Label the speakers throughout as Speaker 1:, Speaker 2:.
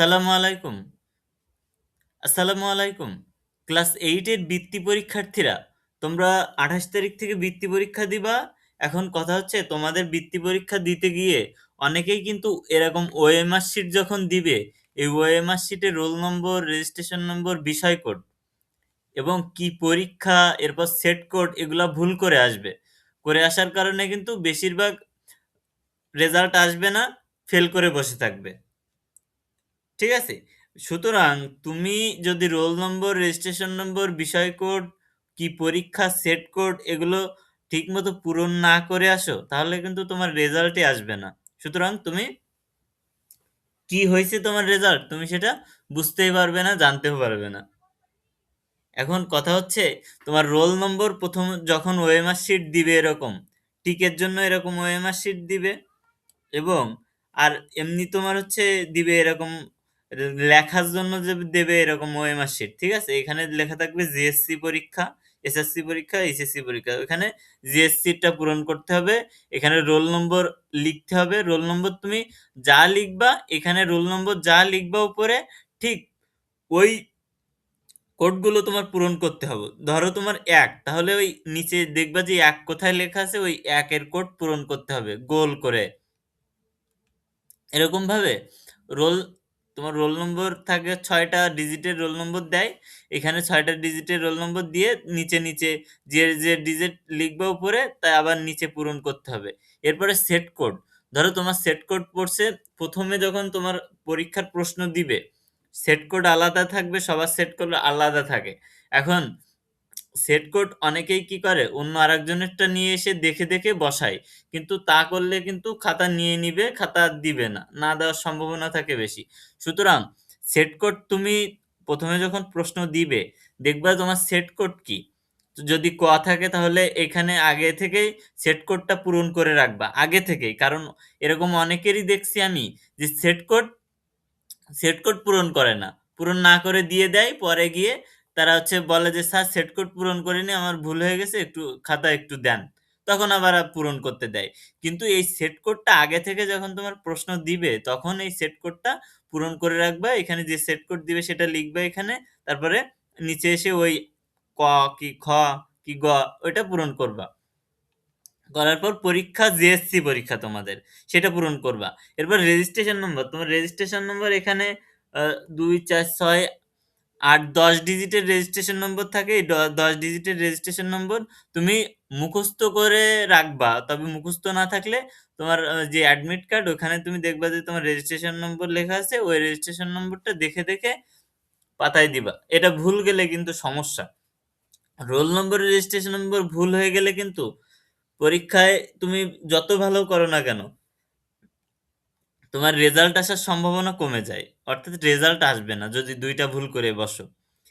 Speaker 1: আসসালামু আলাইকুম। আসসালামু আলাইকুম। ক্লাস 8 এর বৃত্তি পরীক্ষার্থীরা, তোমরা ২৮ তারিখ থেকে বৃত্তি পরীক্ষা দিবা। এখন কথা হচ্ছে তোমাদের বৃত্তি পরীক্ষা দিতে গিয়ে অনেকেই কিন্তু এরকম ওএমআর শিট যখন দিবে, এই ওএমআর শিটে রোল নম্বর, রেজিস্ট্রেশন নম্বর, বিষয় কোড এবং কি পরীক্ষা, এরপর সেট কোড এগুলা ভুল করে আসবে। করে আসার কারণে কিন্তু বেশিরভাগ রেজাল্ট আসবে না, ফেল করে বসে থাকবে। ঠিক আছে? সুতরাং তুমি যদি রোল নম্বর, রেজিস্ট্রেশন নম্বর, বিষয় কোড, কি পরীক্ষা, সেট কোড এগুলো ঠিকমতো পূরণ না করে আসো, তাহলে কিন্তু তোমার রেজাল্টই আসবে না। সুতরাং তুমি কি হয়েছে তোমার রেজাল্ট তুমি সেটা বুঝতেই পারবে না, জানতেও পারবে না। এখন কথা হচ্ছে তোমার রোল নম্বর প্রথম যখন ওএমআর শিট দিবে, এরকম টিকের জন্য এরকম ওএমআর শিট দিবে এবং আর এমনি তোমার হচ্ছে দিবে এরকম লেখার জন্য যে দেবে এরকম ওএমআর শিট। ঠিক আছে? এখানে লেখা থাকবে জিএসসি পরীক্ষা, এসএসসি পরীক্ষা, এইচএসসি পরীক্ষা। ওখানে জিএসসিটা পূরণ করতে হবে। এখানে রোল নম্বর লিখতে হবে। রোল নম্বর তুমি যা লিখবা, এখানে রোল নম্বর যা লিখবা উপরে, ঠিক ওই কোডগুলো তোমার পূরণ করতে হবে। ধরো তোমার ১, তাহলে ওই নিচে দেখবা যে ১ কোথায় লেখা আছে, ওই ১ এর কোড পূরণ করতে হবে গোল করে। এরকমভাবে রোল তোমার রোল নম্বর থাকে, ৬টা ডিজিটের রোল নম্বর দেয়। এখানে ৬টা ডিজিটের রোল নম্বর দিয়ে নিচে যে ডিজিট লিখবা উপরে, তা আবার নিচে পূরণ করতে হবে। এরপরে সেট কোড। ধরো তোমার সেট কোড পড়ছে, ১ম এ যখন তোমার পরীক্ষার প্রশ্ন দিবে, সেট কোড আলাদা থাকবে, সবার সেট কোড আলাদা থাকে। এখন সেট কোড অনেকেই কি করে, অন্য আরেকজনেরটা নিয়ে এসে দেখে বসায়। কিন্তু তা করলে কিন্তু খাতা নিয়ে নিবে, খাতা আর দিবে না। না দেওয়ার সম্ভাবনা থাকে বেশি। সুতরাং সেট কোড তুমি ১ম এ যখন প্রশ্ন দিবে, দেখবা তোমার সেট কোড কি? তো যদি ক থাকে তাহলে এখানে আগে থেকেই সেট কোডটা পূরণ করে রাখবা, আগে থেকেই। কারণ এরকম অনেকেরই দেখছি আমি যে সেট কোড পূরণ করে না। পূরণ না করে দিয়ে দেয়। পরে গিয়ে তারা হচ্ছে বলে যে, "স্যার সেট কোড পূরণ করিনি, আমার ভুল হয়ে গেছে, একটু খাতা একটু দেন।" তখন আবার পূরণ করতে দেয়। কিন্তু এই সেট কোডটা আগে থেকে যখন তোমার প্রশ্ন দিবে, তখন এই সেট কোডটা পূরণ করে রাখবা। এখানে যে সেট কোড দিবে সেটা লিখবা এখানে। তারপরে নিচে এসে ওই ক, কি খ, কি গ ওইটা পূরণ করবা। করার পর পরীক্ষা, জিএসসি পরীক্ষা তোমাদের, সেটা পূরণ করবা। এরপর রেজিস্ট্রেশন নম্বর, তোমার রেজিস্ট্রেশন নম্বর এখানে ২, ৪, ৬, ৮, ১০ ডিজিটের রেজিস্ট্রেশন নম্বর থাকে। এই ১০ ডিজিটের রেজিস্ট্রেশন নম্বর তুমি মুখস্থ করে রাখবা। তবে মুখস্থ না থাকলে তোমার যে অ্যাডমিট কার্ড, ওখানে তুমি দেখবা যে তোমার রেজিস্ট্রেশন নম্বর লেখা আছে। ওই রেজিস্ট্রেশন নম্বরটা দেখে পাতায় দিবা। এটা ভুল গেলে কিন্তু সমস্যা। রোল নম্বর, রেজিস্ট্রেশন নম্বর ভুল হয়ে গেলে কিন্তু পরীক্ষায় তুমি যত ভালো করো না কেন, তোমার রেজাল্ট আসার সম্ভাবনা কমে যায়। অর্থাৎ রেজাল্ট আসবে না যদি ২ টা ভুল করে বসো।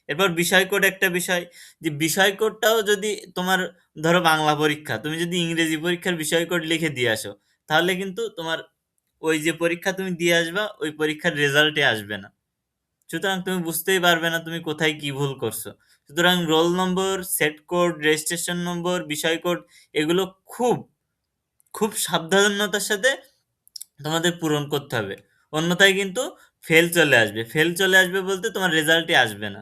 Speaker 1: এরপর বিষয় কোড একটা বিষয়, যে বিষয় কোডটাও যদি তোমার, ধরো বাংলা পরীক্ষা, তুমি যদি ইংরেজি পরীক্ষার বিষয় কোড লিখে দিয়ে আসো, তাহলে কিন্তু তোমার ওই যে পরীক্ষা তুমি দিয়ে আসবা, ওই পরীক্ষার রেজাল্টই আসবে না। সুতরাং তুমি বুঝতেই পারবে না তুমি কোথায় কি ভুল করছো। সুতরাং roll number, set code, registration number, বিষয় কোড এগুলো খুব সাবধানতার সাথে তোমাদের পূরণ করতে হবে। অন্যথায় কিন্তু ফেল চলে আসবে। ফেল চলে আসবে বলতে তোমার রেজাল্টই আসবে না।